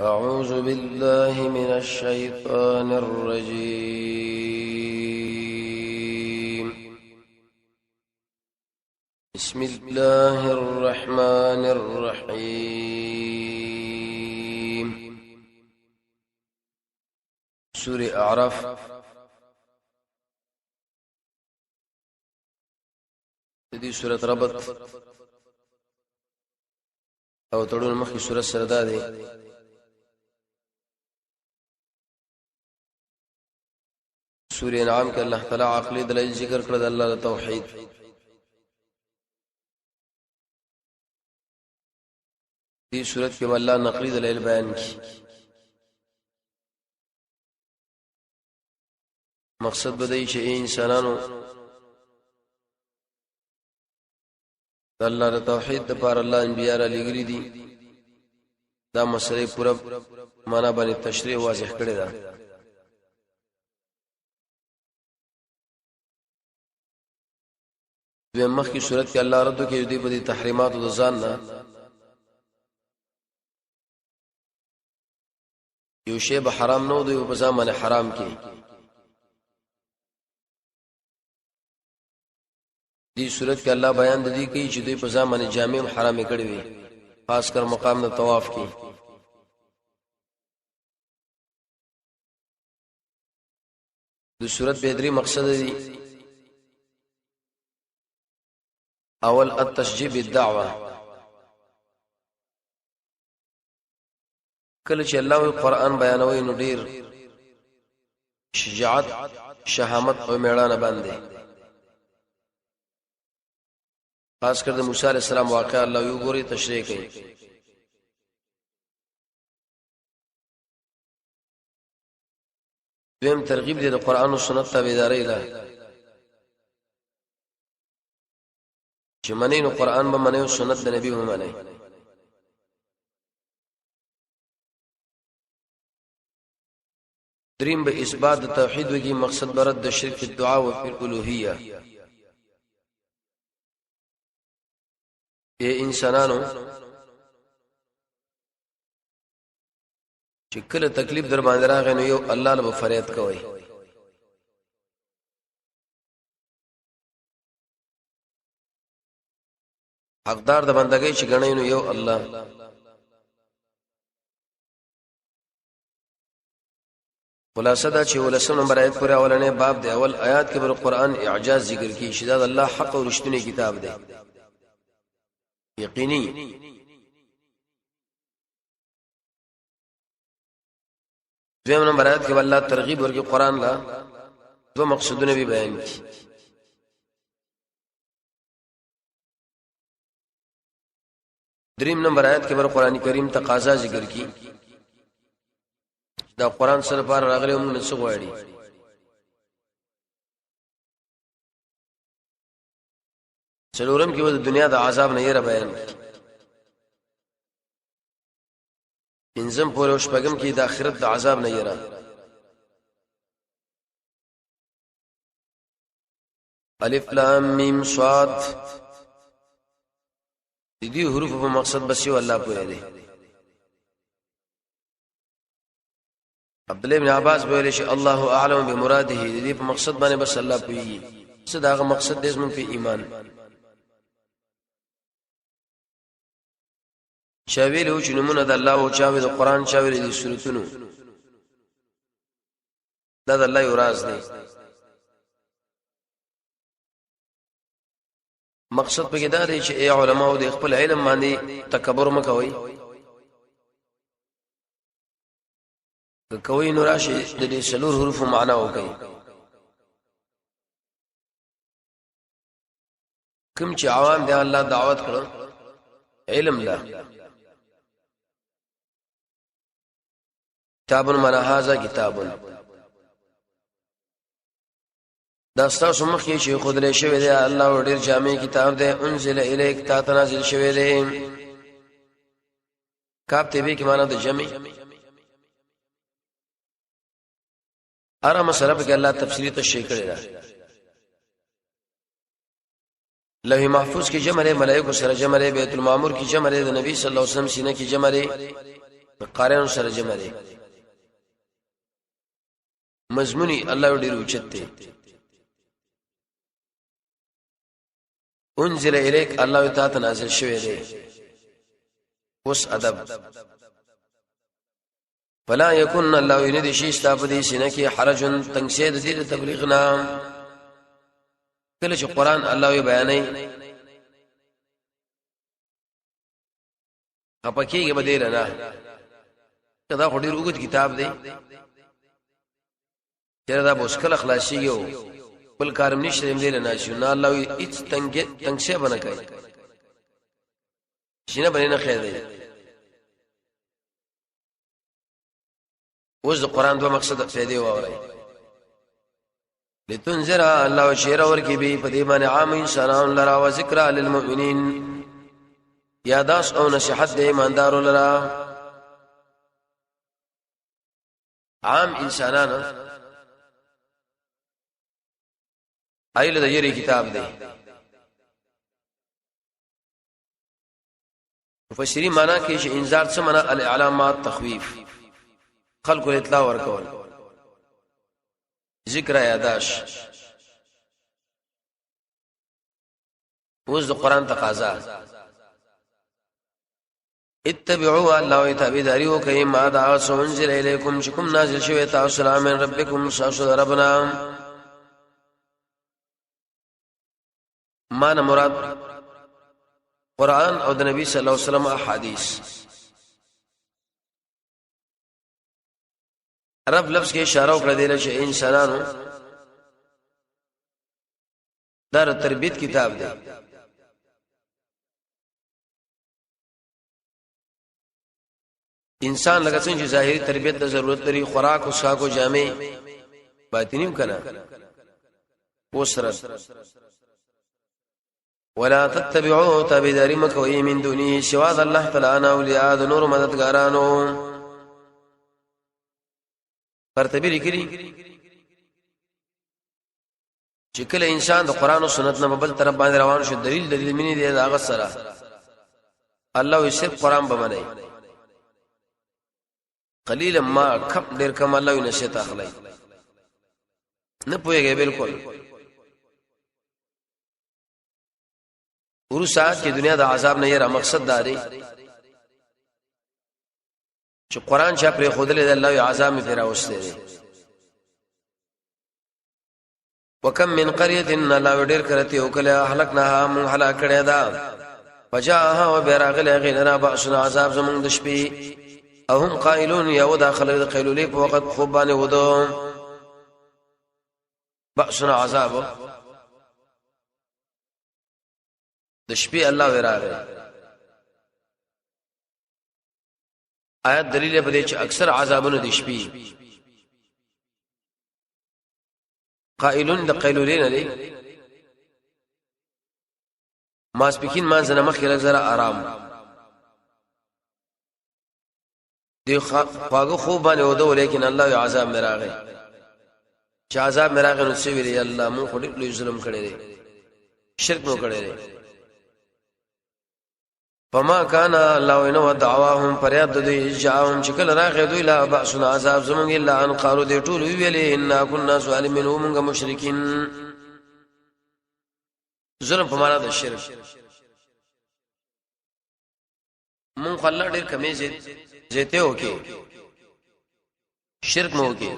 أعوذ بالله من الشيطان الرجيم. بسم الله الرحمن الرحيم. سورة أعراف دي سورة ربط او تړون مخکې سورة سردا دي. سورة انعام کې الله تعالی عقلي دلایل ذکر کړل د الله توحید. دې سورۃ کې الله نقلي دلایل بیان کړي. مقصد بدای چې انسانانو الله د توحید لپاره الله انبیاء را لګري دي. دا مسله پوره معنا باندې تشریح واضح کړی ده. د مخکې صورت کې الله رد کوي د دې تحریمات او ځان نه یو شی به حرام نه دی او په ځان باندې حرام کی. دې صورت کې الله بیان د دې کوي چې دوی په ځان باندې جامع حرام کړی وي، خاص کر مقام د طواف کې. د صورت به درې مقصد دي. اول التشجيع بالدعوه. کله چې الله قرآن بیانوي نو ډیر شجاعت، شهامت او میړانه باندې، خاص کر د موسی علیہ السلام واقعا الله یو ګوري تشریح کوي. دویم ترغیب دی د قرآن او سنت تابعداري له چې منی نو قرآن به منی او سنت د نبی هم منی. دریم به اثبات د توحید وږي مقصد برد د شرک په دعا او په الوهیه. اے انسانانو چې کله تکلیف در باندې راغی نو یو الله له فریاد کوي. حقدار د بندګۍ چې غنۍ نو یو الله. خلاصه دا چې ولسم نمبر آیت پورې اولنې باب دی. اول آیات کې بر قرآن اعجاز ذکر کی چې دا الله حق او رښتینی کتاب دی یقیني. دویم نمبر آیت کې الله ترغیب ورکړي قرآن لا دو مقصدونه به بیان کړي. دریم نمبر آیت کې بر قرآن کریم تقاضا ذکر کی دا قرآن سره بار راغلی موږ څه غواړي. څلورم کې د دنیا د عذاب نه یې بیان کی. پنځم پورې او شپږم کې د آخرت د عذاب نه یې. الف لام میم صاد دې حروف په مقصد بس یو الله پوهه دی. عبد الله بن عباس ویل شي الله اعلم بمراده. دې په مقصد باندې بس الله پوهیږي. څه دا مقصد دې زموږ په ایمان. شاویل او چنمونه د الله او چاوي د قران چاوي د سورتونو دا د الله یو راز دی. مقصد پکې دا دی چې ای علماء د خپل علم باندې تکبر مکوئ. کوي نو راشي د دې څلور حروف معنا وکړي. کوم چې عوام دی الله دعوت کړو علم لا کتاب من هذا کتاب. دا ستاسو مخکې چې خود له شوی دی الله ډیر جامع کتاب دی. انزل الیک تا تنازل شوی دی. کاف ته به کې معنا د جمع. اره مسله په کې الله تفصیلی تشریح کړی دی. لوح محفوظ کې جمع لري، ملائکه سره جمع لري، بیت المعمور کې جمع لري، د نبی صلی الله علیه وسلم سینه کې جمع لري، قاریانو سره جمع دي مضمونی الله ډیر اوچت دی انزل الیک الله تعالی نازل شوی دی اوس ادب فلا یکن الله یند شی استاب دي سینه کې حرج تنگسه د دې تبلیغ نام کله چې قران الله یې بیانې اپکیږي بدیل نه دا خو ډیر وګت کتاب دی چیرې دا مشکل خلاصيږي بل کارم نشته دې نه شو نه الله هیڅ تنگسه بنه کوي شینه بنه نه خیر دی اوس د قران دوه مقصد فائدې واوري لتنذر الله شیر ورکی به په دې باندې عام انسانان لرا او ذکر للمؤمنین یاداس او نصیحت د ایماندارو لرا عام انسانان ایله د یری کتاب دی مفسرین معنا کې چې انذار څه معنا الاعلامات تخویف خلق الاطلاع ورکول ذکر یاداش اوس د قران تقاضا اتبعوا الله تابعداري وکي ما دا انزل اليكم شكم نازل شوی تاسو من ربكم تاسو ربنا ما مراد قران او د نبی صلی الله علیه وسلم احادیث رب لفظ کې اشاره وکړه دی چې انسانانو دا تربیت کتاب دی انسان لکه څنګه چې ظاهري تربیت ته ضرورت لري خوراک او څښاک او جامې باطنیم کنه وسرت ولا تتبعوا تابعداري مکوئ من دونه سوا د الله تعالی انا اولیاء د نور مددګارانو پرتبی لري چې کله انسان د قران او سنت نه بل طرف باندې روان شو دلیل مینه دی دا غسره الله یې صرف قران به مني قلیل ما کم ډیر کم الله یې نشته اخلي نه پوهیږي بالکل ورسات کې دنیا د عذاب نه یې مقصد داري چې قران چا پر خودلې د الله عذاب می پیرا وسته دي وکم من قريه ان لا ودر کرتی او کله هلکناها من هلاک کړه دا فجاءها وبراغل غیرنا باسنا عذاب زمون د شپې او هم قائلون یو داخله د قیلولې په وخت خوبانه ودو باسنا عذاب د شپې الله وراغه آیات دلیل په دې چې اکثر عذابونه د شپې قائلون د قیلولین لري ماسپکین مانځنه مخکې لږه آرام دی خواږه خوب باندې ودو لیکن الله عذاب مراغه چې عذاب مراغه نو څه ویلی الله مون خو ډېر لوی ظلم کړی دی شرک مو کړی دی فما كان الله انه دعواهم فرياد دوی جاءهم شکل راغه دوی لا باسنا عذاب زمون الا ان قالوا دي ټول ویلې ان كنا ظالمين ومنغ مشرکین ظلم په معنا د شرک مون خلا ډیر کمې زیته وکي شرک مو وکي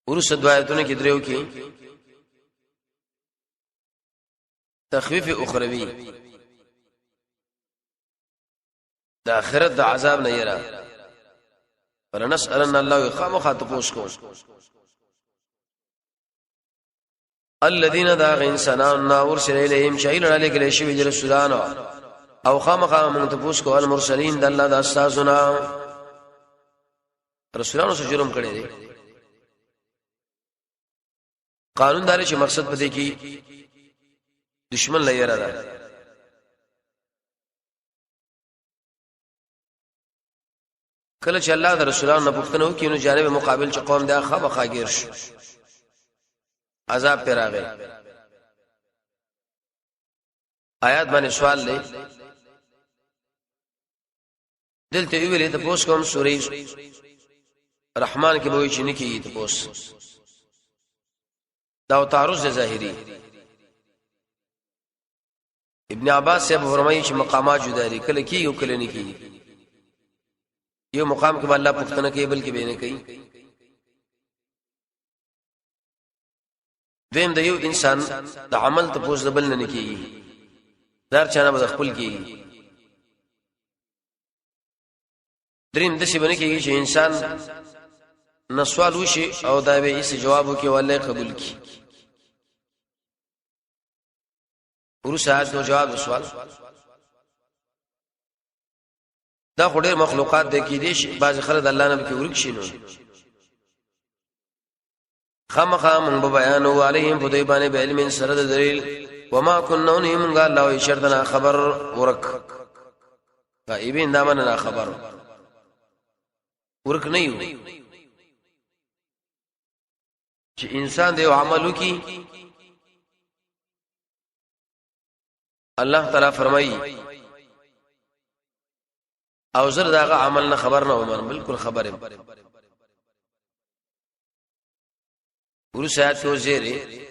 ورس دعایتونه کې درو کې تخفیف اخروی د اخرت د عذاب نه یرا ولنسالن الله خامخ تپوس کو الذين داغ انسانان ناور شریلهم شایل علی کلی شی وجل سودان او خامخ من تپوس کو المرسلین د الله د استادنا رسولانو سره جرم کړی دی قانون دار چې مقصد پدې کې دشمن لایره ده کله چې الله د رسولانو نه پوښتنه وکړي نو جانب مقابل چې قوم دا خامخا غیر شي عذاب پر راغی آیات باندې سوال لې دلته ویلې ته پوس کوم سورې رحمان کې به وي چې نکي ته پوس دا تعرض ظاهري. ابن عباس سے فرمایي چې مقامات جدا دي کله کې یو کله نه کې یو مقام کې الله پښتنه کې بلکې به نه کوي. دیم د یو انسان د عمل ته پوس دبل نه کېږي دار چانه به خپل کېږي. دریم د شی باندې کېږي چې انسان نو سوال وشي او دا به یې جواب وکي والله قبول کی ورسات نو جواب سوال دا خډیر مخلوقات د کې دي شي بعض خلک الله نه کې ورک شینو خامخا من بیانو علیهم فدیبان بعلم سرد دلیل وما كنا نهم قال الله شرطنا خبر ورک غایبین دا مننا خبر ورک نه یو چې انسان دی عملو کی الله تعالی فرمایي او زر داغه عمل نه خبر نه ومن بالکل خبره ورسات تو زیره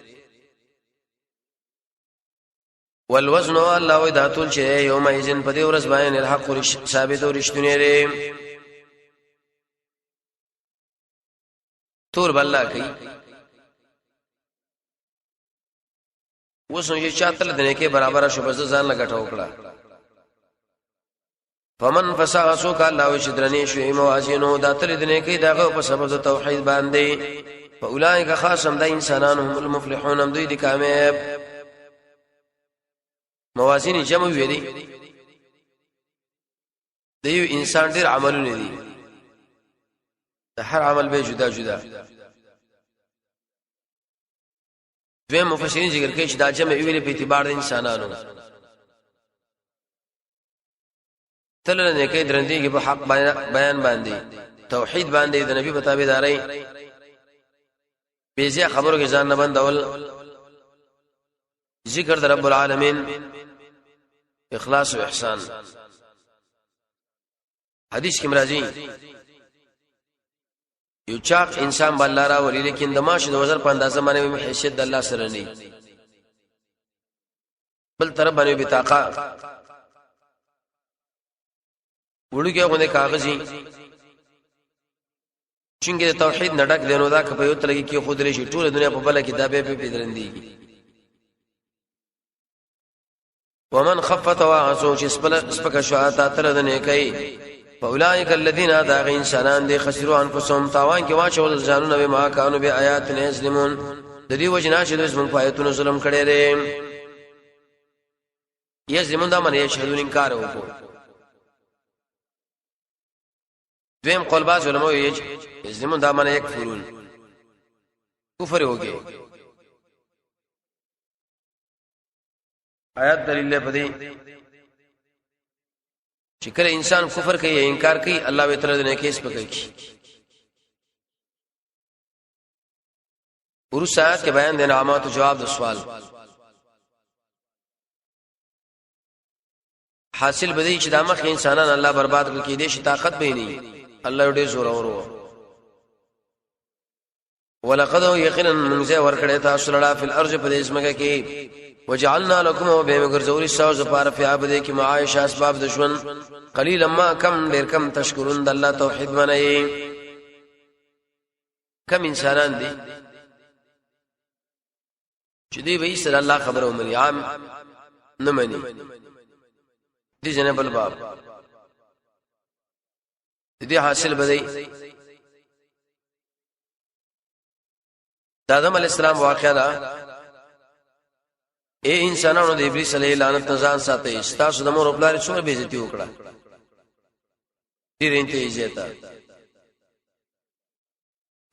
والوزن الله وداتل شی یوم اذن پدی ورځ باندې الحق ثابت او رښتونی لري تور بالله کوي وسنجي چاتل دنه کې برابر شو بس ځان لګټه وکړه فمن فسق سوک الله وشدرنی شو موازینو داتل دنه کې دغه په سبب توحید باندې فاولئک خاصم د انسانان هم المفلحون هم دوی د کامیاب موازین جمع ویلي د یو انسان ډیر عملونه دي د هر عمل به جدا جدا دوی مفسرین ذکر کوي چې دا جمع ویلي په اعتبار د انسانانو تل نه کې درندې کې په حق بیان باندې توحید باندې د نبی په تابعداري بیزیا خبرو کې ځان نه بندول ذکر د رب العالمین اخلاص او احسان حدیث کې مرাজি یو چاق انسان بل را ولی لیکن د ماشه د وزر په اندازه باندې حیثیت د الله سره نه بل طرف باندې بتاقا وړوګه غونډه کاغذي څنګه توحید نډک دینو دا په یو تلګي کې خود لري ټول دنیا په بل کې دا به بدرندي ومن خفت وعصوا سپک شواتا تر دنه کوي فاولئک الذين داغ انسانان دي خسروا انفسهم تاوان کې واچول ځانونه به ما کانوا به آیات نه ظلمون د دې وجنا چې دوی موږ آیاتونو ظلم کړي لري یې ظلم دا باندې شهدون انکار وکړو دویم قول باز علماء یې ظلم دا باندې یک فرون کفر ہوگی آیات دلیل پدې چې کله انسان کفر کوي انکار کوي الله به تر دې کیس پکې ورسات کې بیان د انعامات او جواب د سوال حاصل بدی چې د مخ انسانان الله برباد کړي دي شي طاقت به نه الله دې زور اورو ولقد یقینا منزه ورکړی تاسو لرا فی الارض په دې اسمګه کې وجعلنا لكم وبمغرزوري ساز بار في عبد کی معاش اسباب دشمن قليلا ما كم ډیر کم تشکرون د الله توحید منئ کم انسانان دي چې دی به سره الله خبره ومني عام نه مني دي جناب الباب دي حاصل بدی آدم علیہ السلام واقعا اے انسانانو د ابلیس علیه لعنت نزان ساتي تاسو د مور خپل لري څومره بیزتی وکړه ډیر انته عزت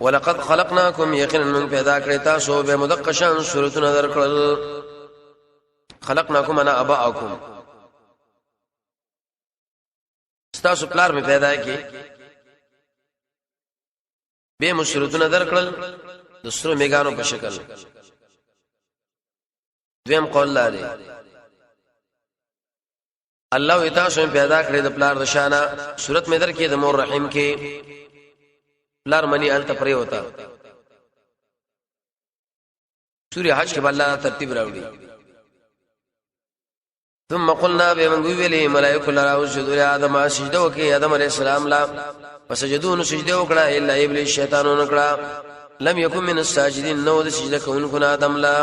ولقد خلقناكم یقینا من پیدا کړی تاسو به مدقشان صورتونه درکړل خلقناكم انا اباءكم تاسو پلار می پیدا کی به مصورتونه درکړل د سرو میګانو په شکل دویم قول لري الله تاسو پیدا کړی د پلار د شانه صورت مې در کې د مور رحم کې پلار منی ال تپری ہوتا سورہ حج کې الله ترتیب راوړي ثم قلنا بمن ویلي ملائکه لرا وسجدوا لآدم سجده وکي آدم علیہ السلام لا فسجدوا سجده وکړه الا ابلیس شیطان وکړه لم يكن من الساجدين نو د سجده کوونکو آدم لا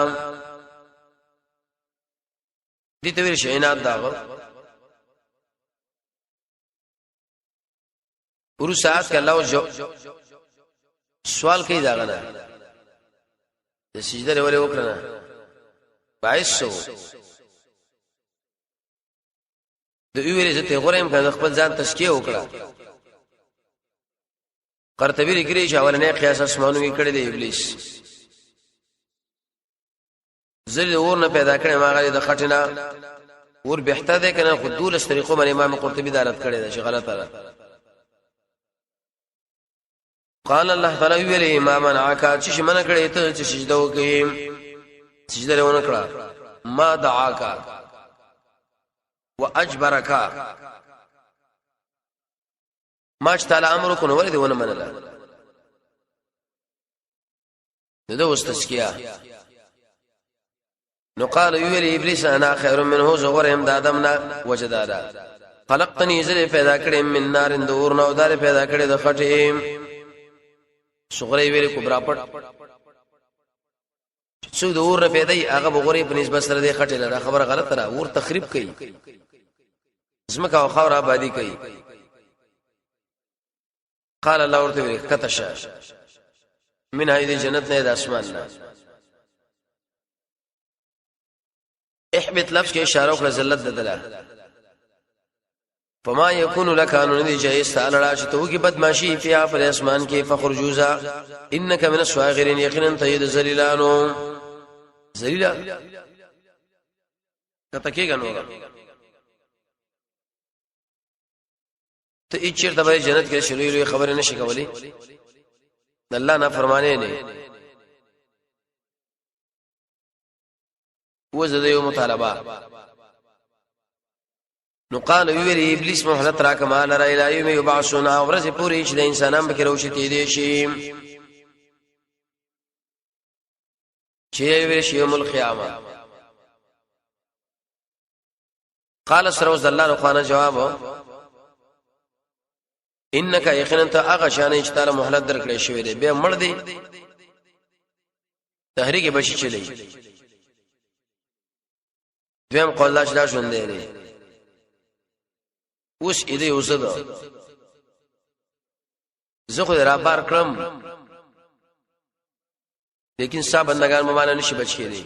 دي ته ویل شینات داغه ورو ساعت کې الله سوال کوي داغه نه د سجده لري وکړه 2200 د ویلې زته غوړم کنه خپل ځان تزکیه وکړه قرطبی لري چې اولنې قیاس اسمانو کې کړی دی ابلیس زل ورنه پیدا کړي ماغه د خټینا ور بهته ده کنه خودول طریقو باندې امام قرطبی دارت کړی دی چې غلطه ده قال الله تعالی ویلې ما منعک چې منع کړی ته چې سجده وکې سجده ونه کړه ما دعاک واجبرك ما تعالی امر کو نو ولې ونه منله دغه واستسکیا نو قال ویلی ابلیس انا خیر منه زغرهم د ادمنا وجدادا خلقتنی زل پیدا کړې من نار دور نو دار پیدا کړې د خټې صغری ویلی کبرا پټ څو د اور پیدا ای هغه بغوري په نسبت سره د خټې لره خبره غلطه را اور تخریب کړي زمکه او خاور آبادی کړي قال الله ورته ویل کتشا من هاي جنت نه د اسمان نه احبط لفظ کې اشاره وکړه ذلت ددله فما يكون لك ان ندي جائز تعالی راشي تو کی بدمعشی فیا پر اسمان کې فخرجوزا انك من الصاغرين یقینا تید ذلیلانو ذلیلا کته کې غنو ته اچیر د جنت کې شلوي خبره نشي کولی الله نه فرمانه نه وزده یو مطالبه نو قال ویری ابلیس مهلت را کما لرا الی یوم یبعثون ورځ پوری چې د انسانان به کروشي دي شي چې ویری شی یوم القیامه قال سروز الله رخانه جواب انک یقینا ته هغه شان چې تعالی مهلت درکړې شوی دی به مړ دی تحریک بشي چلی دویم قول الله شدا شوندې نه اوس دې اوسه زه خو را بار کړم لیکن صاحب بندگان ممانه نشي بچ کېدی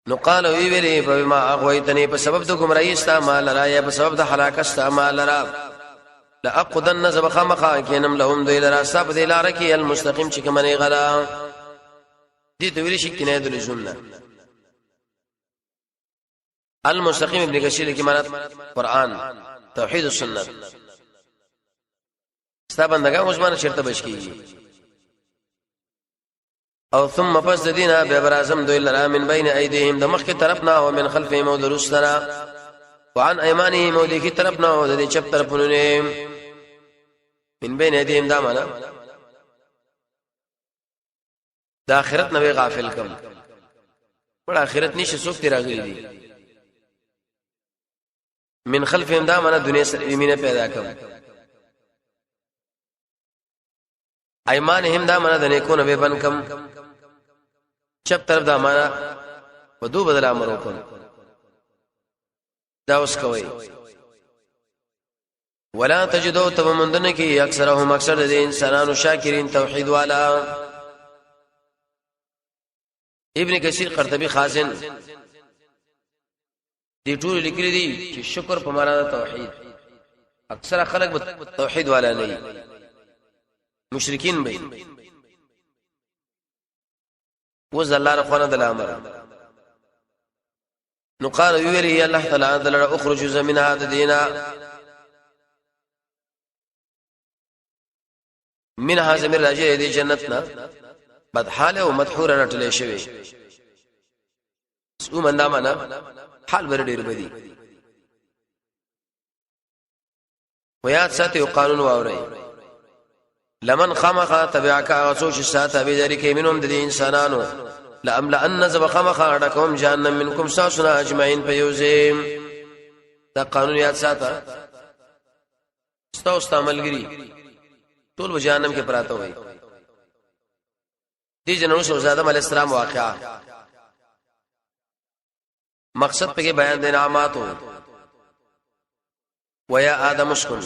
نو قال وی ویری په ما اغویتنی په سبب د گمراهی استعمال را یا په سبب د هلاکت استعمال را لا اقدن زبخ مخا کینم لهم ذیل را سب ذیل رکی المستقیم چې کمنې غلا دې ته ویل شي کنه د لزمنا المستقیم ابن کثیر کی معنی قران توحید و سنت ستا بندگان عثمان شرط بش کیږي او ثم پس دینا به برازم دوی لرا من بین ایدیهم د مخ کی طرفنا او من خلفهم او درستنا وعن ايمانهم او د کی طرفنا او د چپ طرفونه من بین ایدیهم دا معنا د اخرت نه غافل کم پر اخرت نشه څوک تی راغلی دي من خلفهم دا معنا دنیا سره یمینه پیدا کم ايمانهم دا معنا د نیکو نه به بن کم چپ طرف دا معنا ودو بدل امر وکړ دا اوس کوي ولا تجدوا تمندن کی اکثرهم اکثر د انسانانو شاکرین توحید والا ابن کثیر قرطبی خازن دي ټول لیکلي دي چې شکر په معنا د توحید اکثر خلک توحید والا نه مشرکین به وز الله رخوانه د امر نو قال ویری الله تعالی دل اخرج من هذا دينا من هذا من راجه دي جنتنا بد حال او مدحور رټلې شوی سو مندا معنا حال ور ډیر بدی ویات ساتي قانون واوري لمن خمخ تبعك غسوش ساته بذلك منهم د انسانانو لأملأن زب خمخ اډکم جهنم منکم ساسنا اجمعين فيوزم دا قانون یاد ساته استو استعمالګری ټول و جهنم کې پراته وي دي جنو شو آدم علیہ السلام واقعا مقصد پکې بیان د انعاماتو ويا آدم اسكن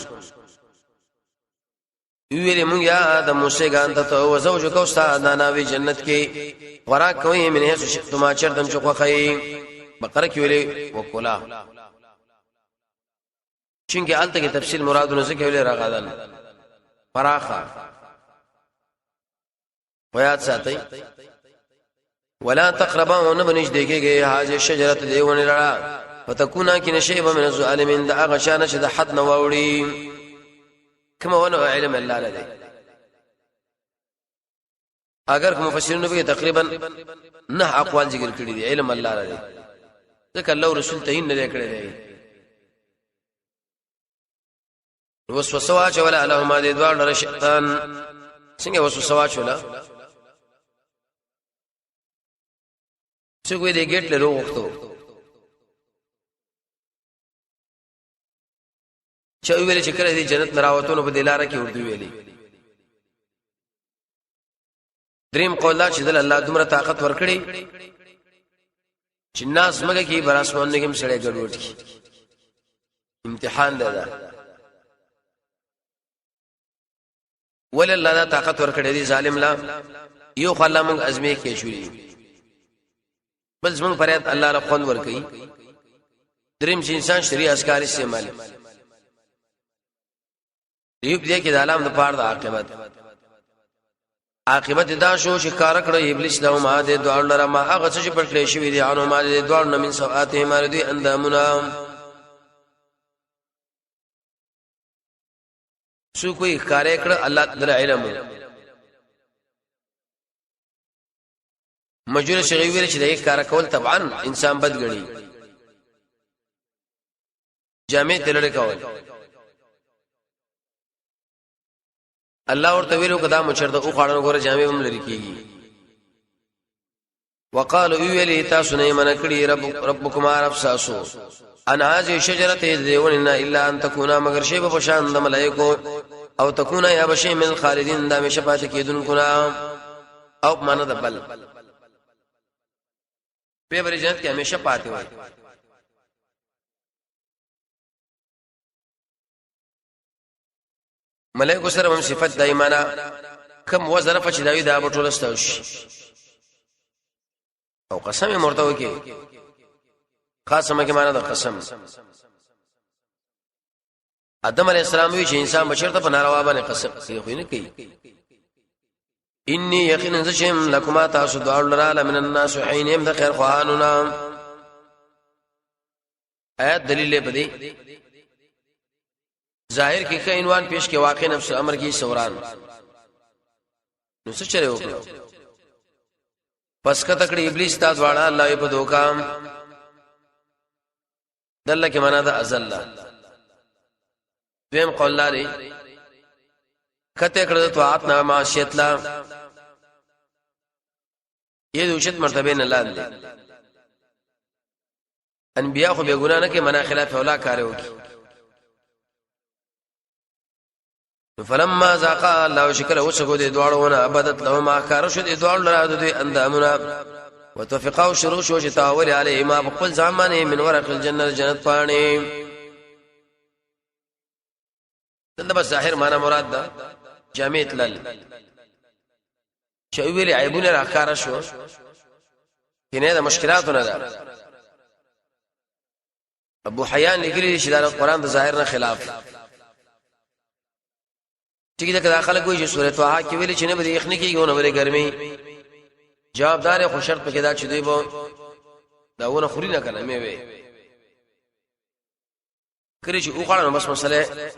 ویری مونږ یا آدم موسیګان ته او زوجک استاد ناوی جنت کې ورا کوي من هیڅ شتما چردم چخه خي بقره کې ویلي وکولا چونګه الته کې تفصیل مرادونه څه کې ویلي راغادل فراخه ويات ساتي ولا تقربوا نبنج دیږي هاذه الشجره دیونه لرا فتكونا كن شيبا من الظالمين دا غشان شد حد نووري كما ونه علم الله لدي اگر کوم مفسرین به تقریبا نه اقوال ذکر کړی دي علم الله لدي ځکه الله رسول ته نه کړی دی وسوسه واچولا لهما دي دوار شیطان څنګه وسوسه واچولا څوک دې ګټ له وروغتو چې ویل چې کړه دې جنت مراوتونو په دلاره کې اردو ویلي دریم قول دا چې د الله دومره طاقت ورکړي چې ناس مګه کې براسمان نه کې سړې ګډوډ کی امتحان ده ول الله دا طاقت ورکړي دي ظالم لا یو خلا موږ ازمه کې شوري بل زمون فریاد الله له خوند ورکړي دریم چې انسان شریعه اسکار استعمال یو دې کې د عالم د پاره د عاقبت دا شو چې کار کړو ابلیس له ما دې دوړ لره ما هغه څه پر کړی شوی دي انو ما دې دوړ نه من سوءاته مار دي اندامنا شو کوئی کار کړ الله در علم مجبور شغی ویل چې دې کار کول طبعا انسان بد غني جامع تلړ کول الله ورته ویلو کدا مچرده او خاړو غره جامع هم لري کیږي وقالو ویلی تاسو نه من کړي ربکم رب ساسو ان هذه شجره ذیون الا ان تكون مگر شی په شان د ملائکو او تكون یا بشی من الخالدین د مشفات کیدون کنا او معنا د بل په بری جنت کې همیشه پاتې وای ملائکه سره هم صفات دایمانا کم وزن فچ داوی دا بټول استوش او قسم مرتو کې خاصه مګه معنا د قسم ادم علی السلام وی چې انسان بشرته په ناروا باندې قسم کوي نه کوي انی یقینا ذشم لکما تاسو دعا لرا من الناس حين يم خير خواننا آیات دلیل په دې ظاهر کې ښه عنوان پیش کې واقع نفس امر کې سوران نو څه چره وکړو پس کته کړي ابلیس تا دواړه الله په دوکام دله کې معنا ده ازل دیم قول لري کته کړه طاعت نه معصیت لا یې د اوچت مرتبه نه لاندې انبیاء خو به ګنا نه کې منا خلاف اولا کار وکي فلما ذاق الله شکر وسغو دي دواړو نه عبادت له ما کار شو دي دواړو نه دي اندامنا وتوفقوا شروع شو چې تاول علی ما بقل زمانه من ورق الجنه جنت پانی دلته بس ظاهر معنا مراد ده جامع تلل چې ویلي عیبونه راکاره شو کینه د مشکلاتونه ده ابو حیان لګری چې د قرآن د ظاهر نه خلاف ټیک ده کله خلک وایي چې سورۃ طه کې ویلي چې نه به یخنی کېږي او نه به ګرمي جوابدار خو شرط پکې دا چې دوی به داونه خوري نه کنه مې وي کړي چې او خړنه بس مسله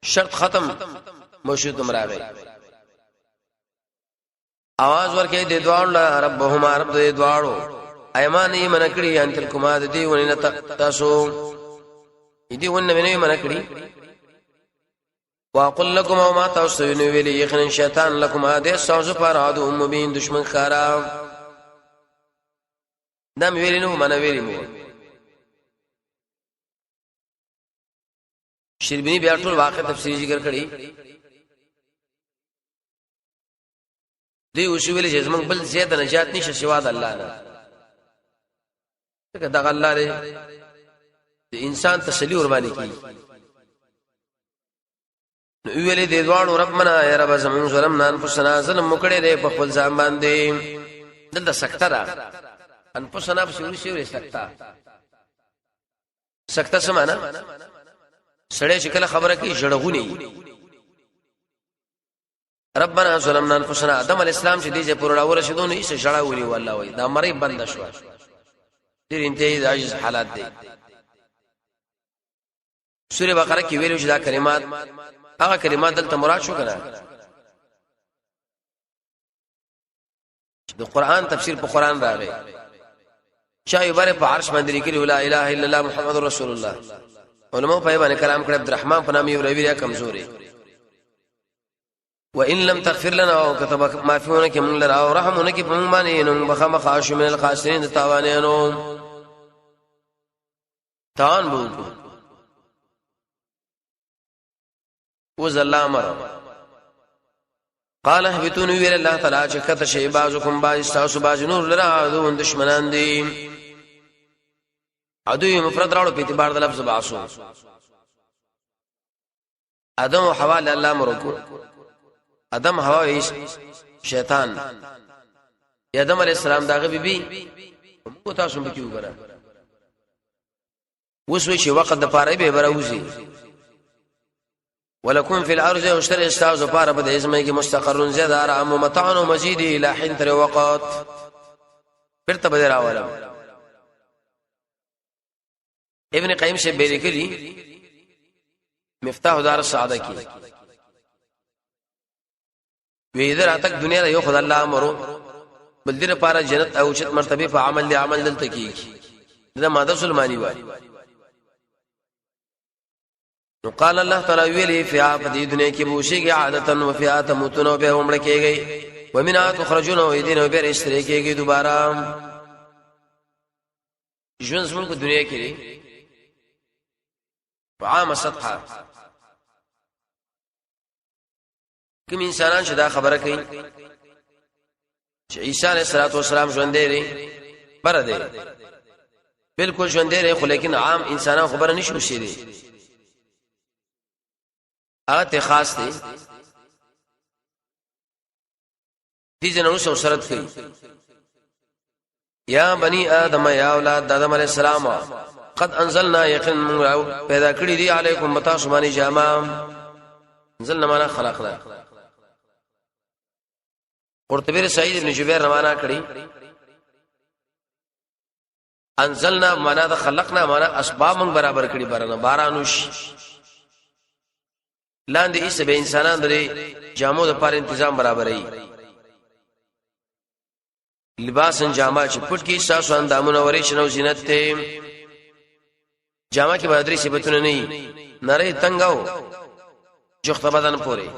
شرط ختم موجود مراغي आवाज ورکې د دوړ ربهما رب د دوړو ايمان من کړي ان تل کومه د دې ونی تاسو دې ونه منه من کړي واقل لكم وما تاسو نو ویلي یقینا شیطان لكم هذه سوز پر عدو مبین دشمن خراب دم ویلی نو من ویلی مو شربینی بیا ټول واقع تفصیلی ذکر کړي دی اوسویل چې زمنګ بل زیات نجات نشه سوا د الله نه څنګه دا الله لري انسان تسلی ور باندې کی نو ویلې دې دوانو ربنا یا رب زمون ظلمنا انفسنا ظلم مکړې دې په خپل ځان باندې دلته سکته را انفسنا په شوري سکته سمانا سړی چې کله خبره کوي جړغونی ربنا ظلمنا انفسنا ادم علی السلام چې دې پورا ورسېدو نه یې شړاونی والله وای دا مړی بند شو ډېر انتهایی عاجز حالات دي سوره بقره کې ویلو چې دا کلمات هغه کلمات دلته مراد شو کنه د قران تفسیر په قران راغی چا یې په عرش باندې لیکلی لا اله الا الله محمد رسول الله علماء په باندې کلام کړ عبدالرحمن په نامه یو روي کمزوري وان لم تغفر لنا او كتب ما فينا كمن لرا او رحمنا كي بمانه نو بخم خاش من الخاسرين تاوانينو تان بو وزل امر قال اهبطوا الى الله تعالى چکت شی بازکم باز استاس باز نور لرا عدو دشمنان دي عدو مفرد راړو په اعتبار د لفظ باسو ادم او حوا له الله مرکو ادم حوا شیطان ادم علیہ السلام داغه بیبي کو تاسو به کیو غره وسوي چې وخت د پاره به براوزي ولکم فی الارض اشتر استاذ پاره په اسمه کې مستقر زیاد ارام متاع و مزید الى حين تر وقت پرته به راولم ابن قیم سے بیلکلی مفتاح دار السعاده کی وی در اتک دنیا یو خدای الله امرو بل دې لپاره جنت او چت مرتبه په عمل دی عمل دلته کی دا ماده سلمانی وای نو قال الله تعالی ویلی فی عبد دنیا کی بوشی عادتا و فی اتموتون و به عمر کیږي ومنها تخرجون و یدین و بیر اشتری کیږي دوباره ژوند زموږ په دنیا کې عام سطحه کوم انسانان چې دا خبره کوي چې عیسی علیه السلام ژوند دی بر دی بالکل ژوند دی خو لیکن عام انسانان خبره نشو شي دي هغه خاص دي دي جنو سو شرط کوي یا بنی آدم یا اولاد آدم علیہ السلام قد انزلنا یقین پیدا کړی دی علیکم متا سبحانه جامع انزلنا معنا خلقنا قرطبی سعید ابن جبیر معنا کړی انزلنا معنا د خلقنا معنا اسباب من برابر کړی بارانوش لاندې ایسه به انسانان درې جامو د پر تنظیم برابرې لباس جامه چې پټ کی ساسو اندامونه ورې شنو زینت ته جامه کې بدري صفاتونه نه نری تنگاو جوخته بدن پوري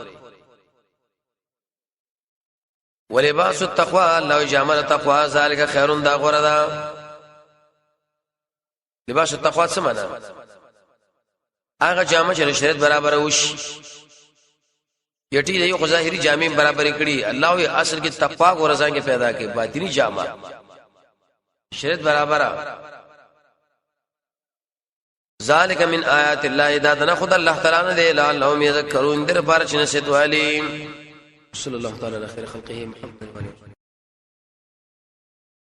ولباس التقوى الله جامه التقوى ذلك خير دا غره دا لباس التقوى څه معنا هغه جامه چې شریعت برابر وش یټی دی خو ظاهری جامع برابر کړي الله یې اصل کې تقوا او رضا کې پیدا کړي باطنی جامه شریعت برابر ذالک من آیات الله اذا دنا خد الله تعالی نه دی لعلهم یذکرون در بارچ نسیت والی صلی الله تعالی علی خیر خلقه محمد